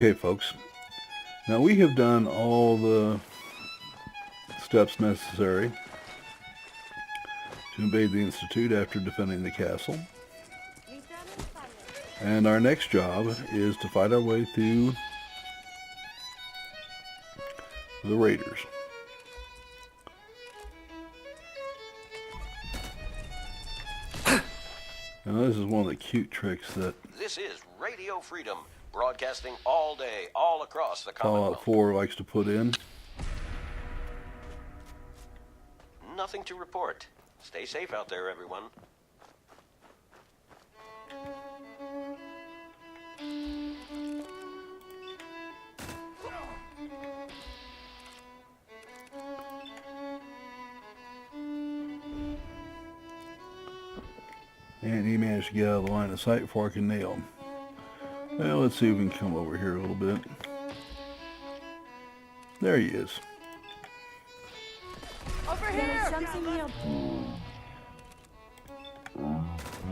Okay, folks. Now we have done all the steps necessary to invade the Institute after defending the castle. And our next job is to fight our way through the raiders. Now this is one of the cute tricks that This is Radio Freedom, broadcasting all day, all across the Fallout Commonwealth. 4 likes to put in. Nothing to report. Stay safe out there, everyone. And he managed to get out of the line of sight before I can nail him. Well, let's see if we can come over here a little bit. There he is. Over here! There is something here.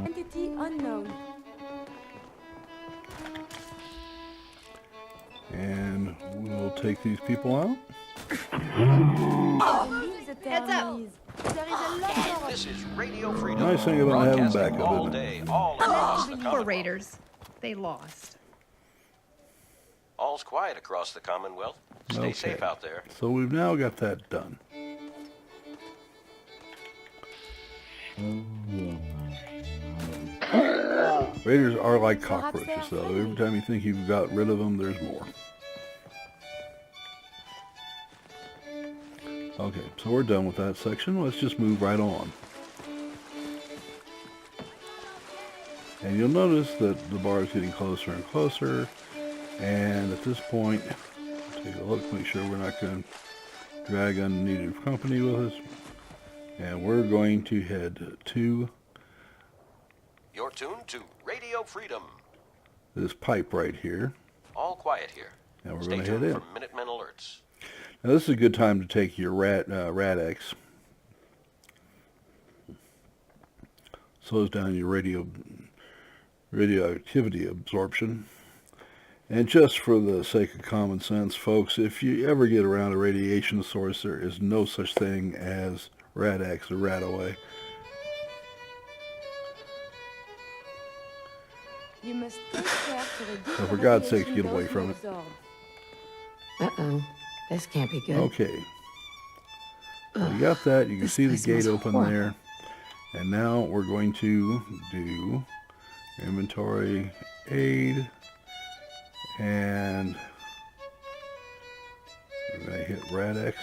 Entity unknown. And we'll take these people out. Heads up! There is a lot This is Radio Freedom, Nice thing about having broadcasting backup, all isn't it? day, all across the Poor Commonwealth. Raiders. They lost. All's quiet across the Commonwealth. Stay safe out there. So we've now got that done. Raiders are like cockroaches, though. Every time you think you've got rid of them, there's more. Okay, so we're done with that section. Let's just move right on. And you'll notice that the bar is getting closer and closer. And at this point, take a look, make sure we're not going to drag unneeded company with us. And we're going to head to You're tuned to Radio Freedom. this pipe right here. All quiet here. And we're Stay going to head tuned in. for Minutemen alerts. Now this is a good time to take your Rad-X. Slows down your radioactivity absorption. And just for the sake of common sense, folks, if you ever get around a radiation source, there is no such thing as Rad-X or Radaway. You must take care to reduce So for the God's sake, radiation get away dose from you it. absorb. Uh-oh. This can't be good. Okay. So you got that. You can This see the place gate smells open horrible. there. And now we're going to do inventory aid. And we're going to hit Rad-X.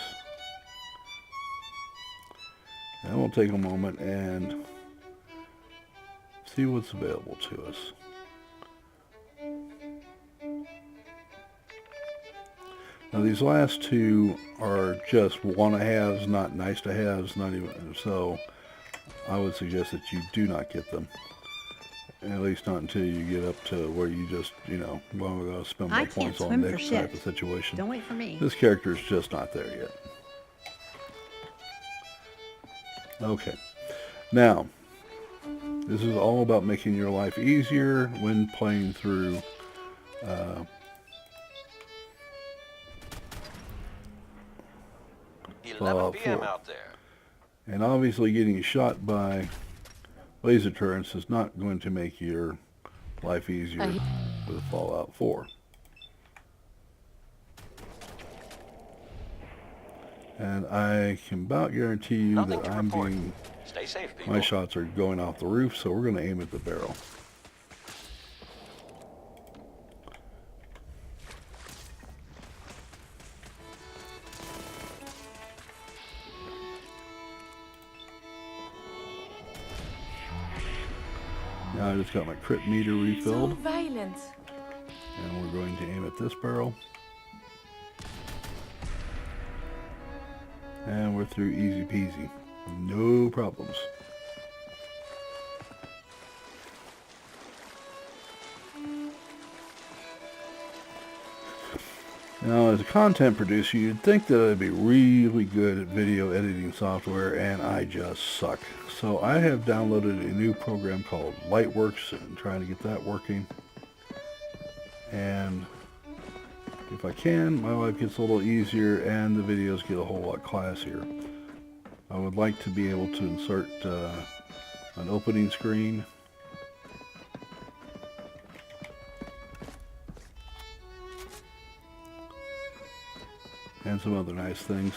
And we'll take a moment and see what's available to us. Now these last two are just want-to-haves, not nice-to-haves, not even so. I would suggest that you do not get them. At least not until you get up to where you just, well, I'm going to spend my I can't points on swim for this shit. type of situation. Don't wait for me. This character is just not there yet. Okay. Now, this is all about making your life easier when playing through Fallout 11 p.m. 4. out there. And obviously getting shot by laser turrets is not going to make your life easier with Fallout 4. And I can about guarantee you Nothing that to I'm report. being, Stay safe, people. my shots are going off the roof, so we're going to aim at the barrel. Now I just got my crit meter So refilled, violent. and we're going to aim at this barrel. And we're through easy peasy. No problems. Now, as a content producer, you'd think that I'd be really good at video editing software, and I just suck. So I have downloaded a new program called Lightworks and trying to get that working. And if I can, my life gets a little easier and the videos get a whole lot classier. I would like to be able to insert an opening screen. And some other nice things.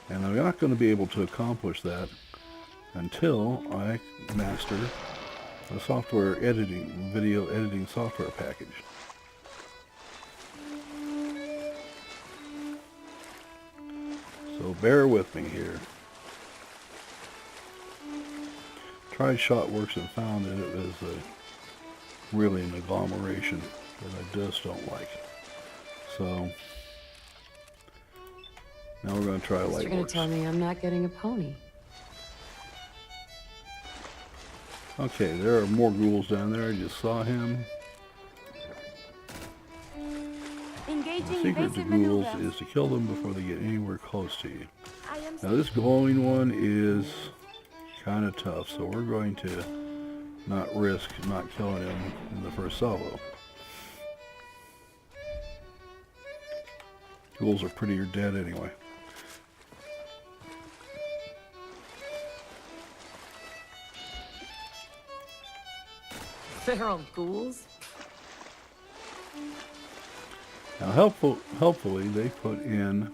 And I'm not going to be able to accomplish that until I master a software editing, video editing software package. So bear with me here. Tried ShotWorks and found that it was really an agglomeration that I just don't like. So now we're going to try Lightworks. You're going to tell me I'm not getting a pony. Okay, there are more ghouls down there. I just saw him. Engaging The secret to evasive ghouls maneuvers. is to kill them before they get anywhere close to you. I am Now this glowing one is kind of tough, so we're going to not risk not killing him in the first salvo. Ghouls are pretty or dead anyway. Feral ghouls? Now helpfully they put in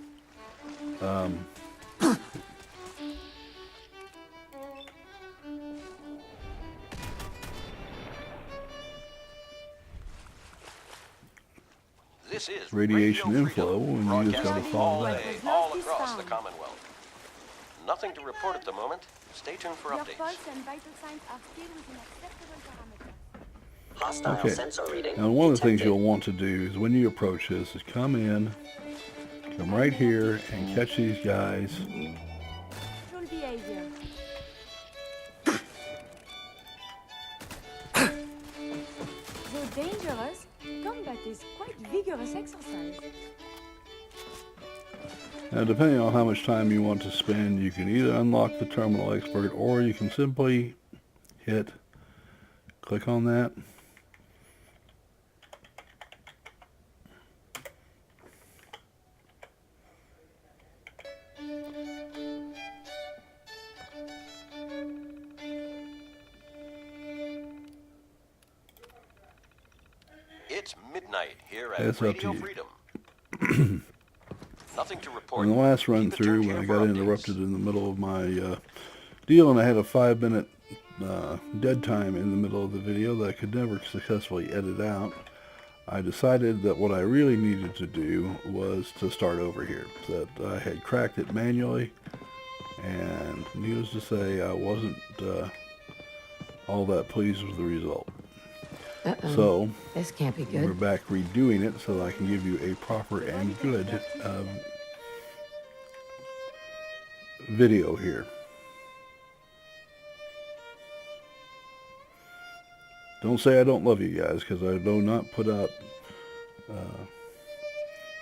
This is radiation Radio inflow, Freedom, and you just gotta broadcasting follow all that. day, all across the Commonwealth. Nothing to report at the moment. Stay tuned for Your updates. pulse and vital signs are still within acceptable parameters. Hostile Okay. sensor reading. Now one of the things detected. you'll want to do is when you approach this is come in, come right here and catch these guys. Full behavior. Though dangerous, combat is quite vigorous exercise. Now depending on how much time you want to spend, you can either unlock the terminal expert or you can simply click on that. It's midnight here at It's up Radio to you. Freedom. Nothing to report. On the last run Keep it through, tuned when I here got for updates. interrupted in the middle of my deal and I had a 5-minute dead time in the middle of the video that I could never successfully edit out, I decided that what I really needed to do was to start over here. That I had cracked it manually, and needless to say, I wasn't all that pleased with the result. Uh-oh. So This can't be we're good. back redoing it so that I can give you a proper and good video here. Don't say I don't love you guys, because I do not put out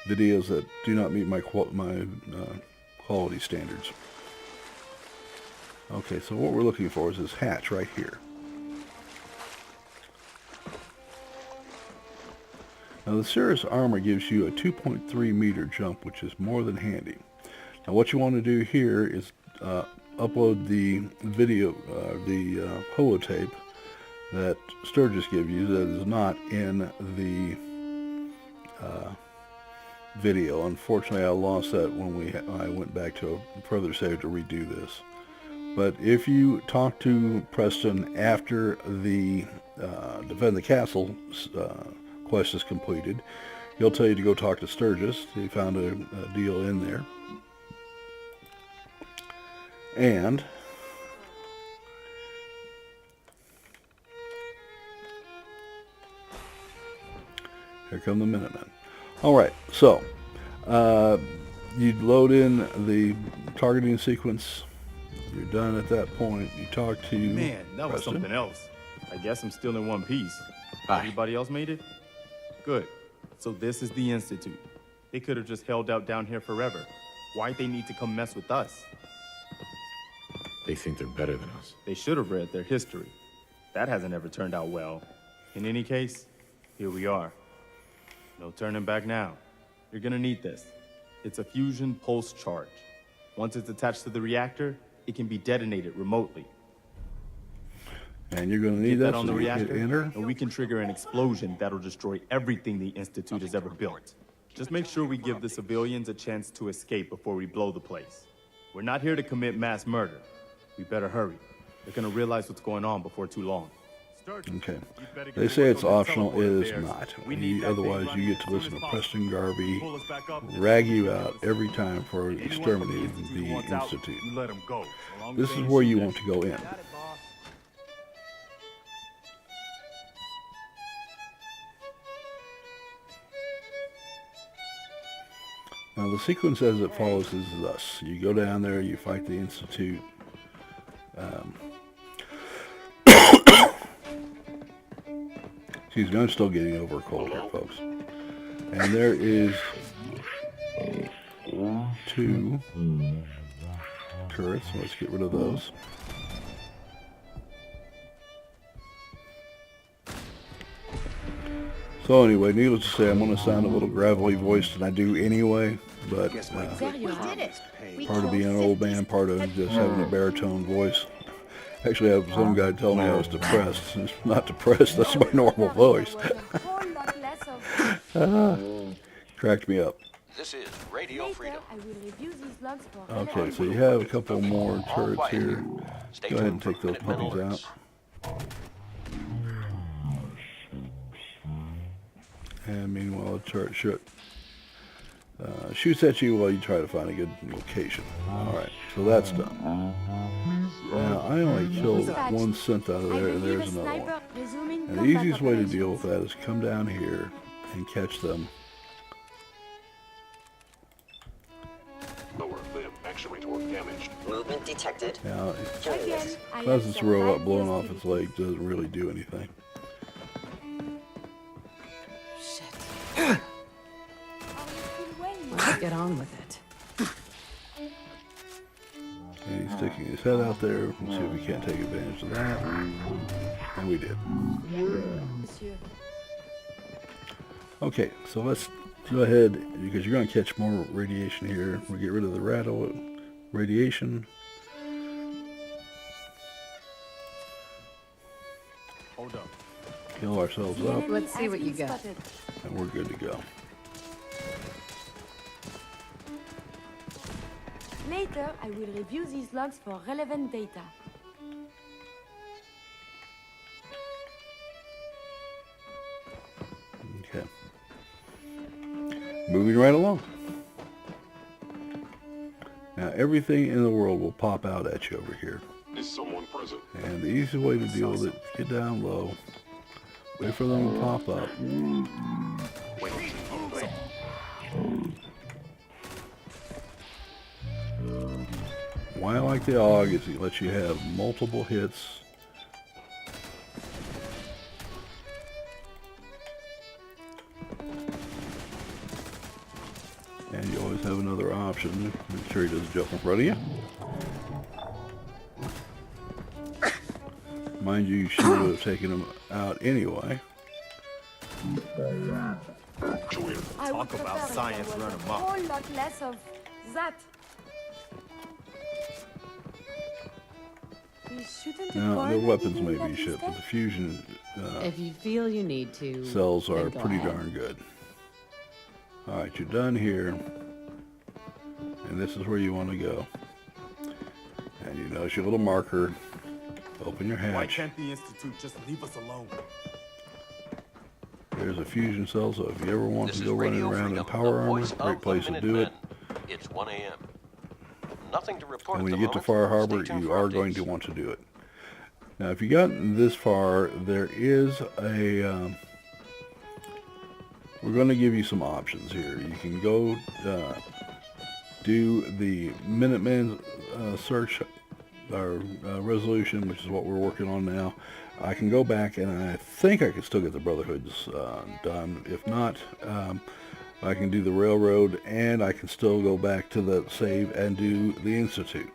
videos that do not meet my quality standards. Okay, so what we're looking for is this hatch right here. Now the Cirrus armor gives you a 2.3 meter jump, which is more than handy. Now what you want to do here is upload the video, the holotape that Sturgis gives you that is not in the video. Unfortunately, I lost that when I went back to a further save to redo this. But if you talk to Preston after the Defend the Castle quest is completed, he'll tell you to go talk to Sturgis. He found a deal in there. And here come the Minutemen. Alright, so you load in the targeting sequence. You're done at that point. You talk to Man, that was Preston. something else. I guess I'm still in one piece. Everybody else made it? Good. So this is the Institute. They could have just held out down here forever. Why'd they need to come mess with us? They think they're better than us. They should have read their history. That hasn't ever turned out well. In any case, here we are. No turning back now. You're gonna need this. It's a fusion pulse charge. Once it's attached to the reactor, it can be detonated remotely. And you're going to need Get that that on so the you hit reactor, enter. and we can trigger an explosion that'll destroy everything the Institute has ever built. Just make sure we give the civilians a chance to escape before we blow the place. We're not here to commit mass murder. We better hurry. They're gonna realize what's going on before too long. Okay. They say it's optional. It is not. Otherwise, you get to listen to Preston Garvey rag you out every time for exterminating the Institute. This is where you want to go in. Now the sequence as it follows is thus. You go down there, you fight the Institute. Excuse me, I'm still getting over a cold here, folks. And there is 2 turrets. Let's get rid of those. So anyway, needless to say, I'm going to sound a little gravelly voiced than I do anyway, but There you did it. We part of being an killed old 50 man, part of just having a baritone voice. Actually, I had some guy tell me I was depressed. It's not depressed, that's my normal voice. A whole lot less of... Cracked me up. This is Radio Later, Freedom. I will review these logs for Okay, so you have a couple more All turrets quiet here. Stay Go ahead and tuned for take those Minutemen puppies alerts. out. And meanwhile, the turret shoots at you while you try to find a good location. Alright, so that's done. Now, I only killed one synth out of there, and there's another one. And the easiest way to deal with that is come down here and catch them. Lower limb actuator damaged. Movement detected. Now, Again, I because have it's a robot survived blowing off yesterday. its leg doesn't really do anything. Are you still waiting? Let's get on with it. And he's sticking his head out there. Let's see if we can't take advantage of that. And we did. Monsieur. Okay, so let's go ahead, because you're going to catch more radiation here. We'll get rid of the radiation. Hold up. Heal ourselves The up, enemy Let's see has what you been got. spotted. and we're good to go. Later, I will review these logs for relevant data. Okay. Moving right along. Now, everything in the world will pop out at you over here. Is someone present? And the easy way to deal with it, get down low, wait for them to pop up. Why I like the AUG is it lets you have multiple hits. And you always have another option. Make sure he doesn't jump in front of you. Mind you, you should have taken him out anyway. I would Talk about prefer if science there was run a amok. whole lot less of that. We shouldn't Now, avoid their weapons anything may that be is shit, but there. the fusion If you feel you need to, cells then are go pretty ahead. darn good. Alright, you're done here. And this is where you want to go. And you notice your little marker. Open your Why hatch. can't the Institute just leave us alone? There's a fusion cell, so if you ever want This to is go running Radio around Freedom, in power the armor, voice of great the place to do it. Minutemen. It's 1 a.m. Nothing to report And when at you the get to moment. Far Harbor, Stay tuned you for are going updates. to want to do it. Now, if you gotten this far, there is a... we're going to give you some options here. You can go do the Minuteman search or resolution, which is what we're working on now. I can go back and I think I can still get the Brotherhoods done. If not, I can do the Railroad, and I can still go back to the save and do the Institute.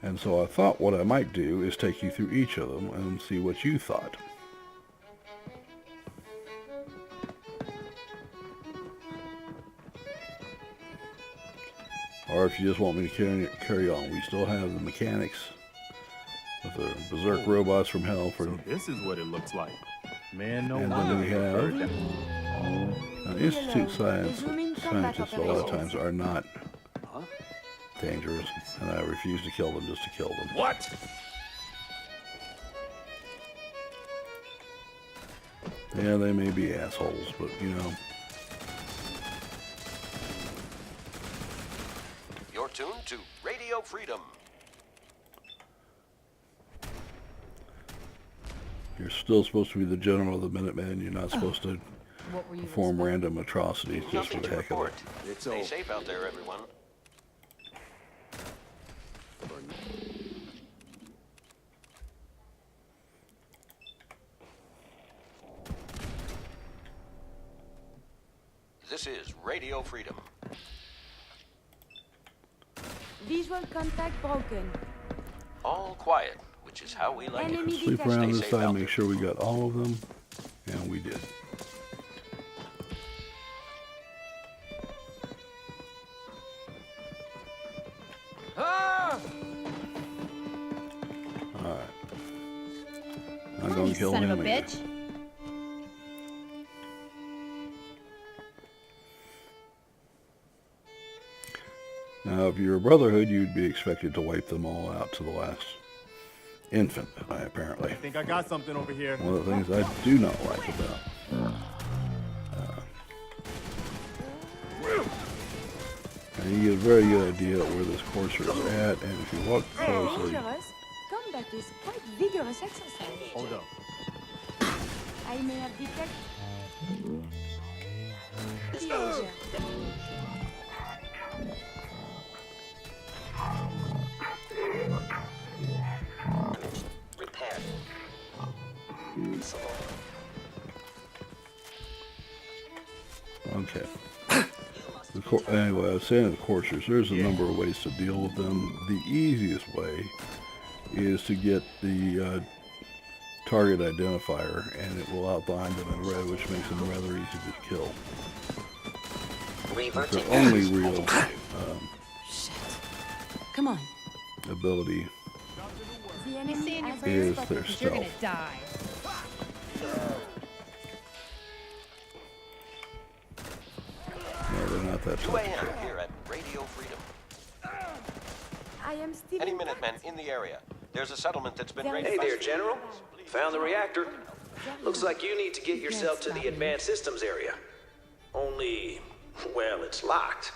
And so I thought what I might do is take you through each of them and see what you thought. Or if you just want me to carry on, we still have the mechanics with the berserk robots from hell for. So this is what it looks like. Man, no And wonder then we they preferred have that. Institute scientists. A lot of times are not dangerous, and I refuse to kill them just to kill them. What? Yeah, they may be assholes, but you know. You're tuned to Radio Freedom. You're still supposed to be the general of the Minutemen. You're not supposed to perform random atrocities just for Nothing the to heck of report. it. Stay safe out there, everyone. This is Radio Freedom. Visual contact broken. All quiet, which is how we like Enemy it. Sleep detected. around this safe side, out make there. sure we got all of them, and we did. Alright. I'm Come on, gonna you kill son him of a either. bitch. Now, if you're a Brotherhood, you'd be expected to wipe them all out to the last infant, apparently. I think I got something over here. One of the things I do not like about. And you get a very good idea of where this courser is at, and if you walk closely, Dangerous. Combat is quite vigorous exercise. Hold up. I may have detected danger. Repair. okay. Anyway, I was saying the coursers, there's a number of ways to deal with them. The easiest way is to get the target identifier, and it will outline them in red, which makes them rather easy to kill. It's their only real Shit. Come on. ability The enemy Stay in your has is prayers, their because you're gonna stealth. die. No, they're not that tough to 2 a.m. kill. here at Radio Freedom. I am still Any intact. Minutemen in the area. There's a settlement that's been raided Hey by there, General. Found the reactor. Very Looks like you need to get yourself to the Yes, advanced systems area. Only, well, it's locked.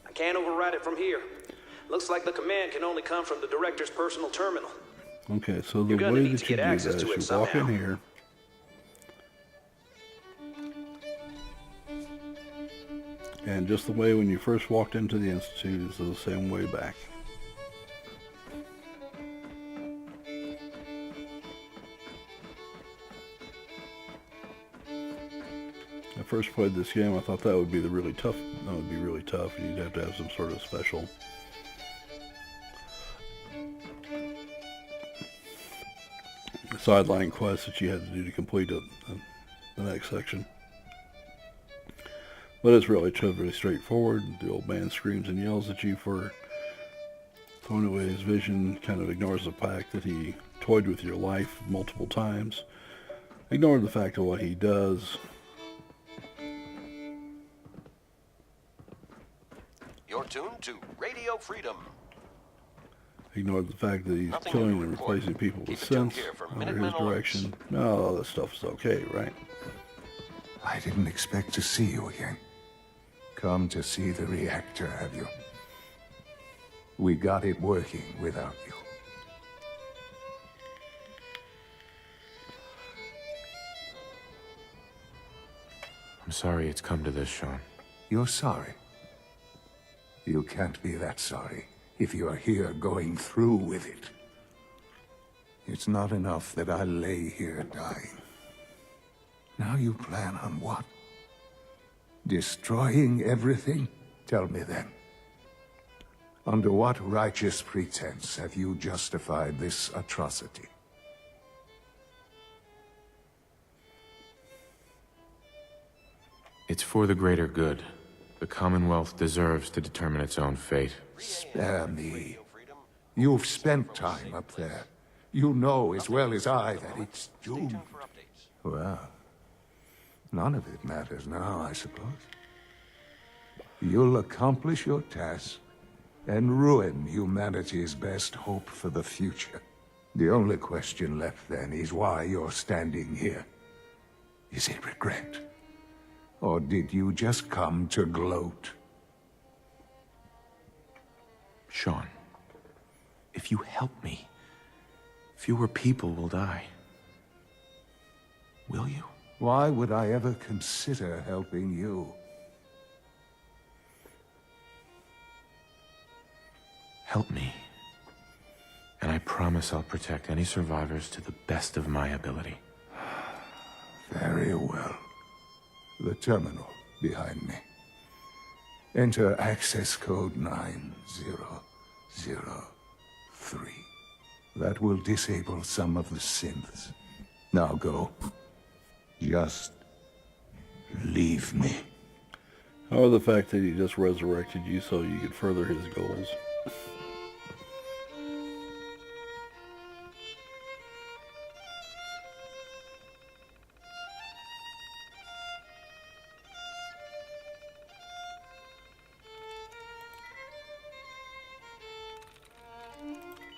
I can't override it from here. Looks like the command can only come from the director's personal terminal. Okay, so the You're gonna way need that to you get do that access is to it you walk in somehow. here, and just the way when you first walked into the Institute is the same way back. I first played this game, I thought that would be the really tough. That would be really tough, and you'd have to have some sort of special sideline quest that you had to do to complete the next section. But it's really really straightforward. The old man screams and yells at you for throwing away his vision, kind of ignores the fact that he toyed with your life multiple times, ignored the fact of what he does. You're tuned to Radio Freedom. Ignored the fact that he's Nothing killing to and report. replacing people Keep with it tuned sense here for under Minutemen his direction. No, all this stuff is okay, right? I didn't expect to see you again. Come to see the reactor, have you? We got it working without you. I'm sorry it's come to this, Sean. You're sorry. You can't be that sorry if you're here going through with it. It's not enough that I lay here dying. Now you plan on what? Destroying everything? Tell me then. Under what righteous pretense have you justified this atrocity? It's for the greater good. The Commonwealth deserves to determine its own fate. Spare me. You've spent time up there. You know as well as I that it's doomed. Well, none of it matters now, I suppose. You'll accomplish your task and ruin humanity's best hope for the future. The only question left then is why you're standing here. Is it regret? Or did you just come to gloat? Sean, if you help me, fewer people will die. Will you? Why would I ever consider helping you? Help me. And I promise I'll protect any survivors to the best of my ability. Very well. The terminal behind me. Enter access code 9003. That will disable some of the synths. Now go. Just leave me. Or the fact that he just resurrected you so you could further his goals.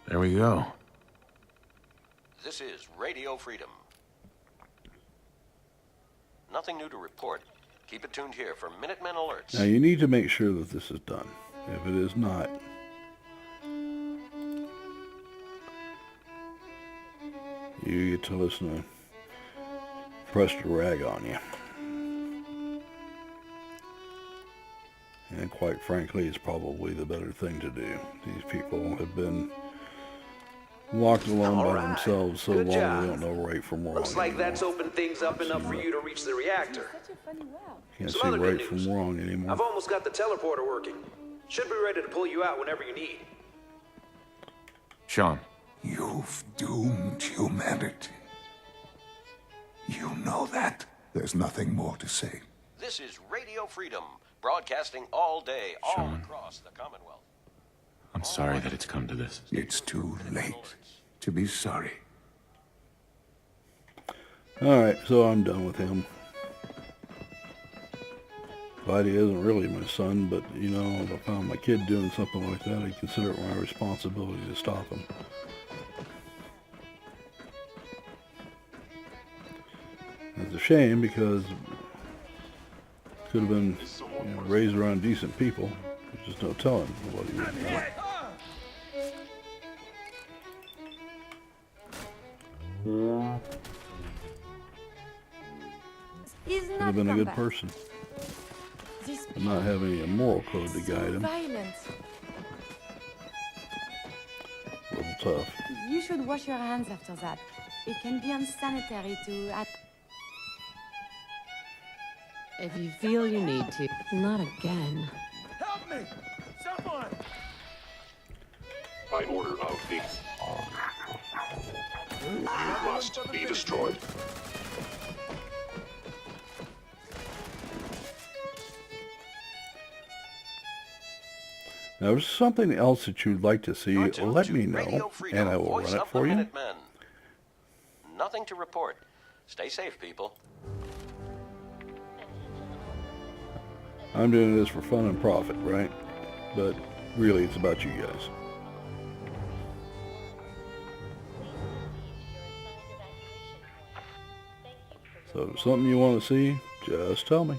There we go. This is Radio Freedom. Nothing new to report. Keep it tuned here for Minutemen alerts. Now you need to make sure that this is done. If it is not, you get to listen to press to rag on you. And quite frankly, it's probably the better thing to do. These people have been locked alone by themselves so long they don't know right from wrong. Looks like that's opened things up enough for you to reach the reactor. Can't see Some other right good from news. wrong anymore. I've almost got the teleporter working. Should be ready to pull you out whenever you need. Sean. You've doomed humanity. You know that. There's nothing more to say. This is Radio Freedom, broadcasting all day, all Sean. across the Commonwealth. I'm sorry that it's come to this. It's too late to be sorry. Alright, so I'm done with him. Glad he isn't really my son, but, you know, if I found my kid doing something like that, I'd consider it my responsibility to stop him. It's a shame because it could have been raised around decent people. There's just no telling what he would have done. He's Could not have been a come good back. person. This But not having a moral code to guide him. violent. A little tough. You should wash your hands after that. It can be unsanitary to... If you feel you need to. Not again. Help me! Someone! By order of the... You must be destroyed. Now, if there's something else that you'd like to see, You're tuned let to me Radio know, Freedom, and I will voice run it of the for you. Minutemen. Nothing to report. Stay safe, people. I'm doing this for fun and profit, right? But really, it's about you guys. So if there's something you want to see, just tell me.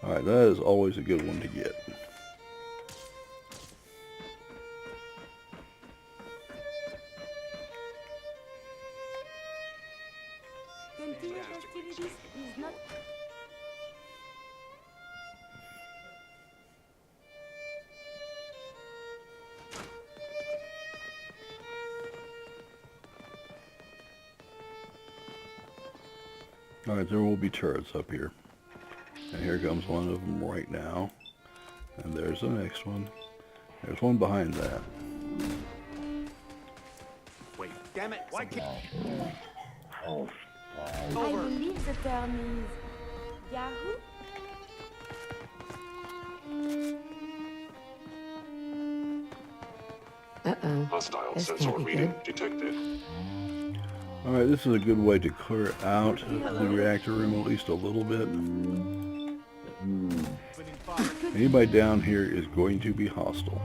Alright, that is always a good one to get. Continuous hostilities is not... Alright, there will be turrets up here. And here comes one of them right now. And there's the next one. There's one behind that. Wait, damn it! Why can't... I believe the term is... Yahoo? Uh-oh. Hostile This sensor can't be reading good. detected. Alright, this is a good way to clear out the reactor room at least a little bit. Anybody down here is going to be hostile.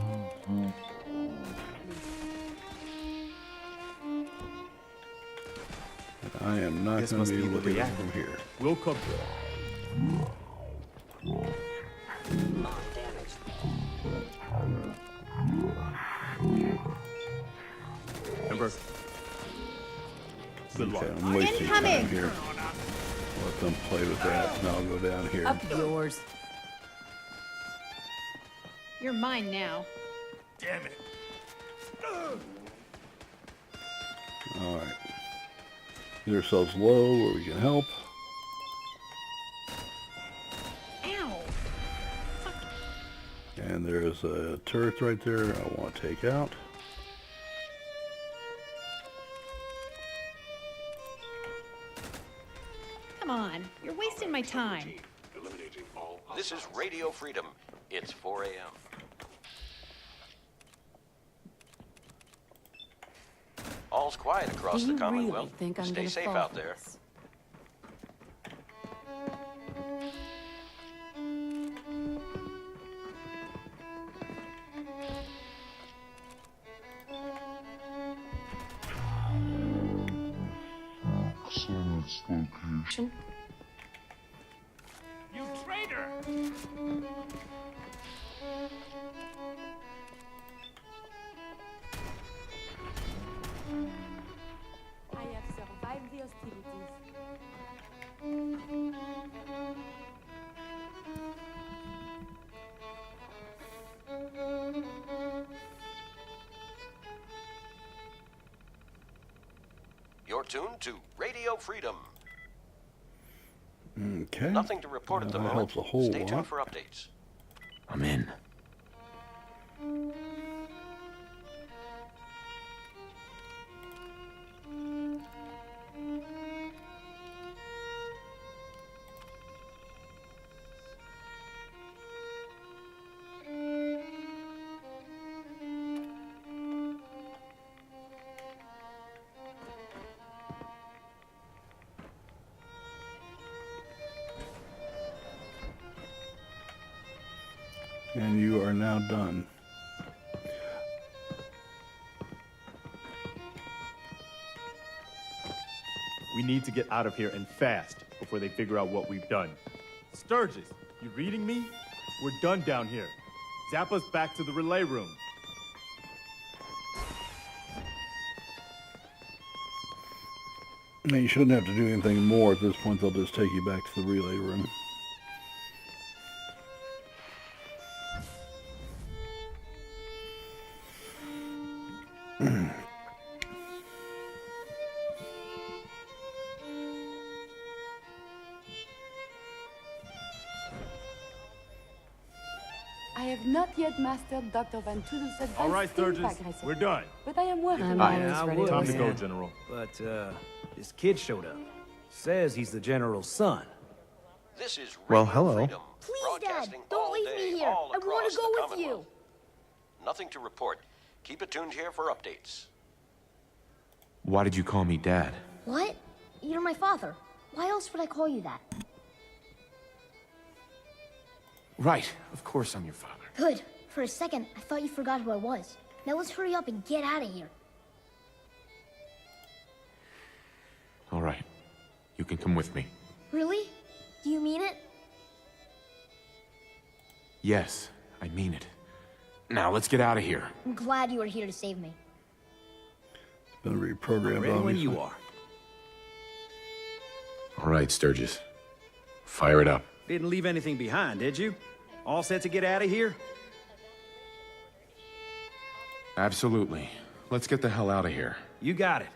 And I am not This going must to be be able the to hit it reactor. from here. We'll cover. Remember. Good luck. Okay, I'm wasting time Incoming! here. Let them play with that, and I'll go down here. Up yours. You're mine now. Damn it. Alright. Get ourselves low where we can help. Ow! And there's a turret right there I want to take out. Come on, you're wasting my time. Eliminating all This is Radio Freedom. It's 4 a.m. All's quiet across Do the you really Commonwealth. think I'm Stay gonna safe fall out for there. this? You traitor! I have survived the hostilities. You're tuned to Radio Freedom. Okay. Nothing to report at the That moment. helps a whole Stay tuned lot. for updates. I'm in. And you are now done. We need to get out of here and fast before they figure out what we've done. Sturgis, you reading me? We're done down here. Zap us back to the relay room. Now, you shouldn't have to do anything more at this point. They'll just take you back to the relay room. I have not yet mastered Dr. Van Toodle's advanced All right, steam Sturgis, pack recipe, we're done. but I am working I'm on always it. ready to Time to listen. go, General. But, this kid showed up. Says he's the general's son. This is Radio Well, hello. Freedom. Please, broadcasting Dad, don't all leave day, me here. all I wanna across go the with you. Commonwealth. Nothing to report. Keep it tuned here for updates. Why did you call me Dad? What? You're my father. Why else would I call you that? Right, of course I'm your father. Good. For a second, I thought you forgot who I was. Now let's hurry up and get out of here. All right, you can come with me. Really? Do you mean it? Yes, I mean it. Now let's get out of here. I'm glad you were here to save me. Been reprogrammed, Ready when obviously. you are. All right, Sturgis. Fire it up. Didn't leave anything behind, did you? All set to get out of here? Absolutely. Let's get the hell out of here. You got it.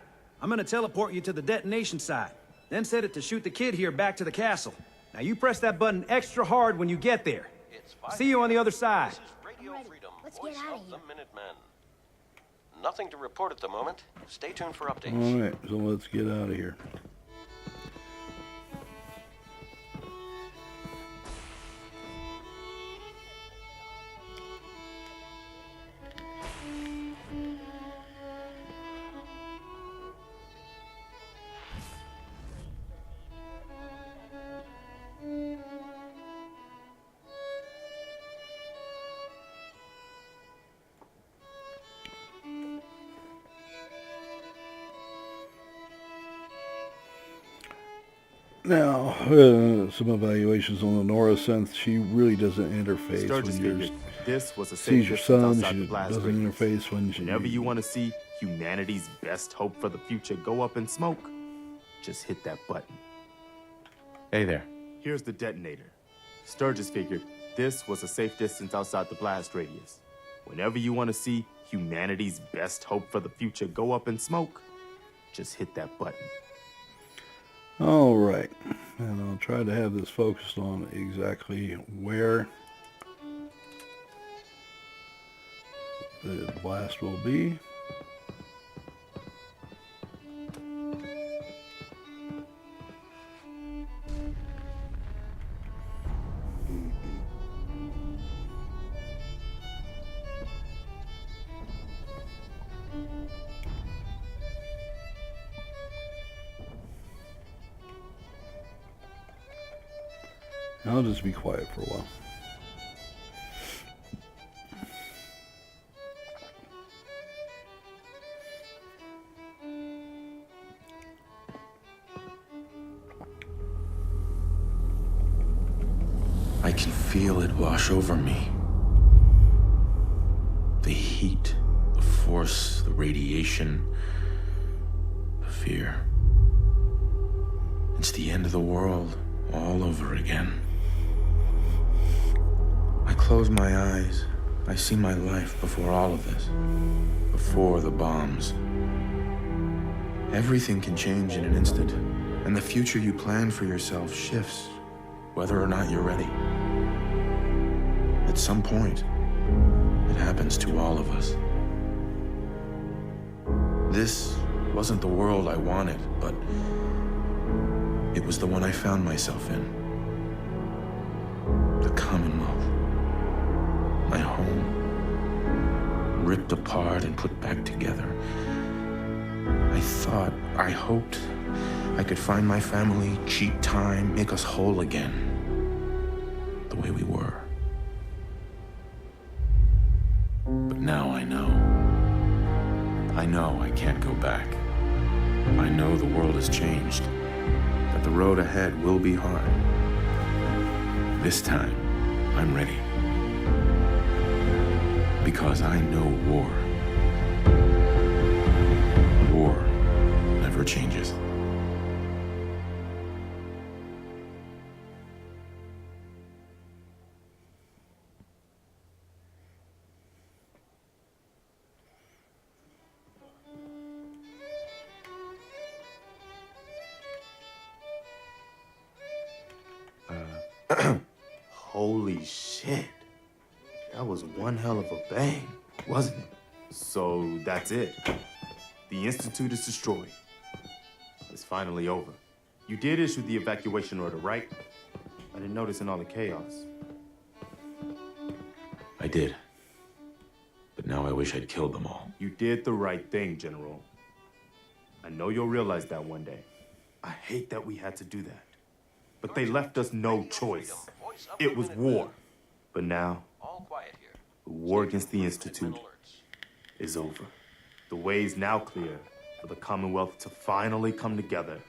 I'm gonna teleport you to the detonation site, then set it to shoot the kid here back to the castle. Now you press that button extra hard when you get there. See you on the other side. This is Radio Freedom, Let's voice get outta of the here. Minutemen. Nothing to report at the moment. Stay tuned for updates. All right, so let's get out of here. Now, some evaluations on Lenora, since she really doesn't interface Sturgis when you figured this was a sees safe your distance son. outside She the blast doesn't radius. interface when she... Whenever you want to see humanity's best hope for the future go up in smoke, just hit that button. Hey there. Here's the detonator. Sturgis figured this was a safe distance outside the blast radius. Whenever you want to see humanity's best hope for the future go up in smoke, just hit that button. All right. And I'll try to have this focused on exactly where the blast will be. I'll just be quiet for a while. I can feel it wash over me. The heat, the force, the radiation, the fear. It's the end of the world all over again. I close my eyes. I see my life before all of this. Before the bombs. Everything can change in an instant, and the future you plan for yourself shifts, whether or not you're ready. At some point, it happens to all of us. This wasn't the world I wanted, but it was the one I found myself in. The Commonwealth. My home. Ripped apart and put back together. I hoped I could find my family, cheat time, make us whole again. The way we were. But now I know. I know I can't go back. I know the world has changed. That the road ahead will be hard. This time, I'm ready. Because I know war. War never changes. Holy shit. That was one hell of a bang, wasn't it? So that's it. The Institute is destroyed. It's finally over. You did issue the evacuation order, right? I didn't notice in all the chaos. I did. But now I wish I'd killed them all. You did the right thing, General. I know you'll realize that one day. I hate that we had to do that. But they left us no choice. It was war. But now, the war against the Institute is over. The way is now clear for the Commonwealth to finally come together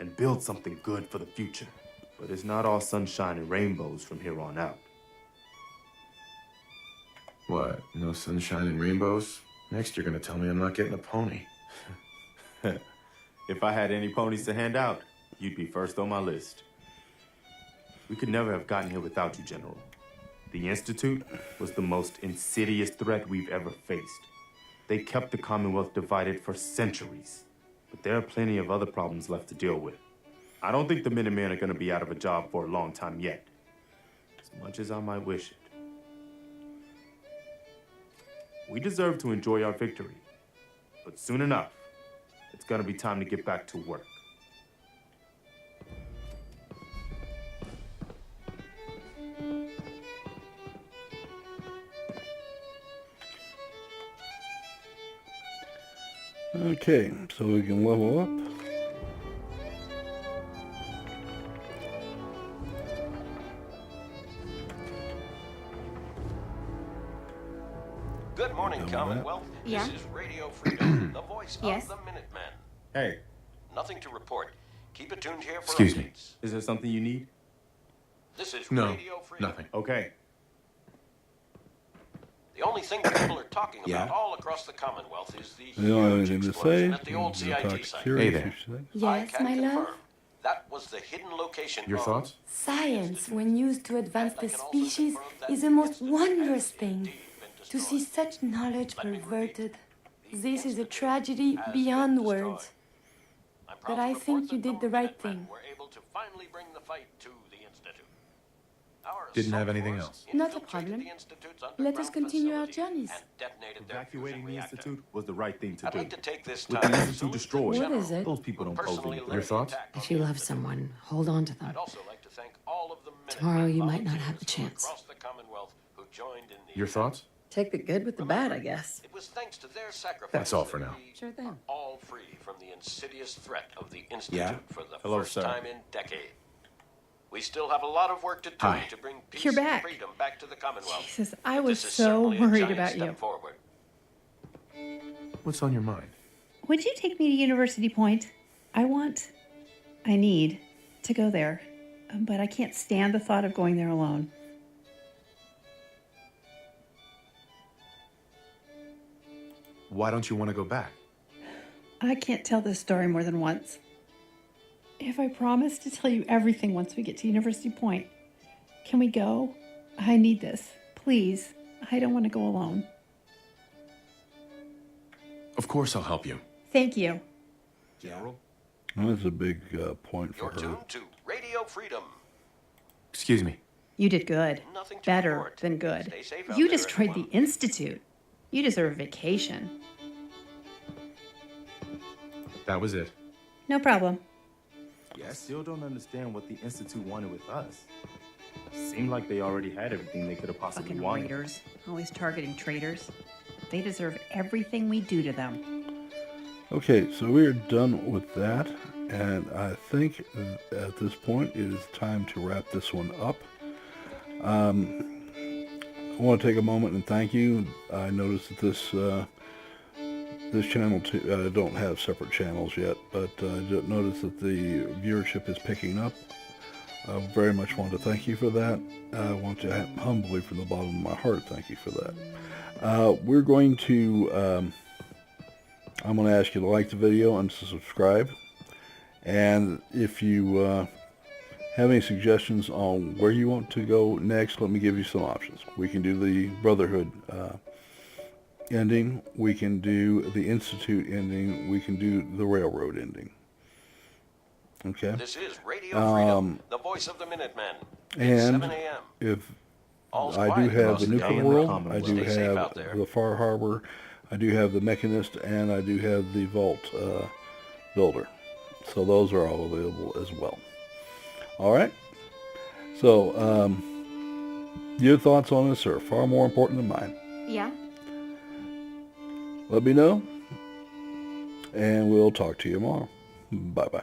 and build something good for the future. But it's not all sunshine and rainbows from here on out. What? No sunshine and rainbows? Next, you're gonna tell me I'm not getting a pony. If I had any ponies to hand out, you'd be first on my list. We could never have gotten here without you, General. The Institute was the most insidious threat we've ever faced. They kept the Commonwealth divided for centuries. But there are plenty of other problems left to deal with. I don't think the Minutemen are going to be out of a job for a long time yet. As much as I might wish it. We deserve to enjoy our victory. But soon enough, it's going to be time to get back to work. Okay, so we can level up. Good morning, Commonwealth. Yeah? This is Radio Freedom, the voice Yes? of the Minutemen. Hey. Nothing to report. Keep it tuned here for Excuse me. updates. Is there something you need? This is No, Radio Freedom. nothing. Okay. The only thing people are talking about Yeah? all across the Commonwealth is the You don't have huge anything to explosion say? at the old You talk CIT to site. Kira, Hey see there. what she says? I Yes, can my confirm love. that was the hidden location Your of thoughts? Science, when used to advance the I can also species, confirm that is the most Institute wondrous has thing. indeed been To see destroyed. such knowledge Let me repeat. perverted, The this is a Institute tragedy has beyond been destroyed. words. I'm proud But to I report think you that did the our right Minutemen thing. were able to finally bring the fight to the Institute. Our Didn't have assault anything force else. Not a infiltrated problem. the Institute's Let us underground continue our facilities journeys. and detonated their Evacuating fusion the reactor. Institute was the right thing to I'd do. like to take this With time the to Institute salute the destroyed, What general is it? those people who don't pose personally any led Your the thoughts? attack on If you the love Institute. someone, hold on to them. I'd also like to thank all of the Tomorrow you Minutemen might not have the volunteers chance. across the Commonwealth who joined in the Your thoughts? Take the good with the bad, I guess. It was thanks to their sacrifice That's all that for now. we Sure thing. are all free from the insidious threat of the Institute Yeah? for the Hello, first sir. time in decades. We still have a lot of work to do Hi. to bring peace You're and back. freedom back to the Commonwealth. Jesus, I But was this is so certainly a worried giant about step you. forward. What's on your mind? Would you take me to University Point? I need to go there, but I can't stand the thought of going there alone. Why don't you want to go back? I can't tell this story more than once. If I promise to tell you everything once we get to University Point, can we go? I need this. Please. I don't want to go alone. Of course I'll help you. Thank you. General? That's a big point for You're her. tuned to Radio Freedom. Excuse me. You did good. Nothing to Better report. than good. Stay safe out You there, destroyed everyone. the Institute. You deserve a vacation. That was it. No problem. I still don't understand what the Institute wanted with us. Seemed like they already had everything they could have possibly Fucking wanted. raiders. Always targeting traitors. They deserve everything we do to them. Okay, so we are done with that, and I think at this point it is time to wrap this one up. I want to take a moment and thank you. I noticed that this channel don't have separate channels yet, but I noticed that the viewership is picking up. I very much want to thank you for that. I want to humbly, from the bottom of my heart, thank you for that. We're going to... I'm going to ask you to like the video and to subscribe. And if you have any suggestions on where you want to go next, let me give you some options. We can do the Brotherhood ending. We can do the Institute ending. We can do the Railroad ending. Okay? This is Radio Freedom, the voice of the Minutemen. It's And 7 a.m. if All's I do quiet have across the the Nuclear Commonwealth. World, I do Stay safe have out there. the Far Harbor, I do have the Mechanist, and I do have the Vault Builder. So those are all available as well. Alright? So, your thoughts on this are far more important than mine. Yeah? Let me know, and we'll talk to you tomorrow. Bye-bye.